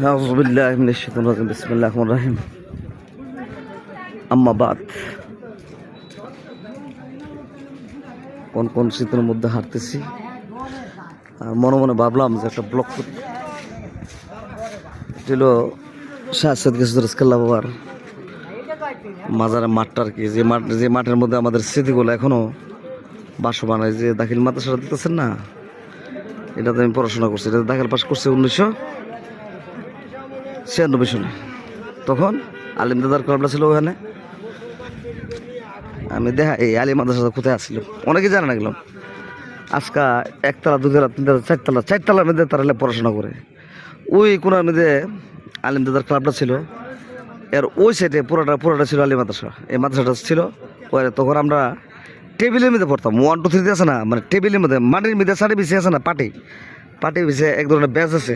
আউযুবিল্লাহি মিনাশ শাইতানির রাজিম বিসমিল্লাহির রহমানির রহিম আম্মা বাদ কোন কোন শীতের মধ্যে হাঁটতেছি আর মনে মনে ভাবলাম যে একটা ব্লগ করি ছিল শাহ সৈয়দ গেসুদ্দৌলা বাবার মাজারের মাঠটা আর কি যে মাঠের মধ্যে আমাদের স্মৃতিগুলো এখনো বাসমান যে দাখিল মাদ্রাসাটা দেখতেছেন না, এটাতে আমি পড়াশোনা করছি। এটা দাখিল পাস করছে 1996 সালে। তখন আলিম দাদার ক্লাবটা ছিল ওখানে। আমি দেখা এই আলিম মাদ্রাসা কোথায় আসছিল অনেকে জানে না গেলাম। আজকা একতলা দুতলা তিনতলা চারতলার মধ্যে তারা পড়াশোনা করে। ওই কোনার মধ্যে আলিম দাদার ক্লাবটা ছিল, এর ওই সাইডে পুরোটা ছিল আলিম মাদ্রাসা। এই মাদ্রাসাটা ছিল তখন আমরা টেবিলের মধ্যে পড়তাম। 1 2 3 আছে না, মানে টেবিলের মধ্যে মাটির মধ্যে সাড়ে বিছিয়ে আছে না, পাটি বিছিয়ে এক ধরনের ব্যাচ আছে।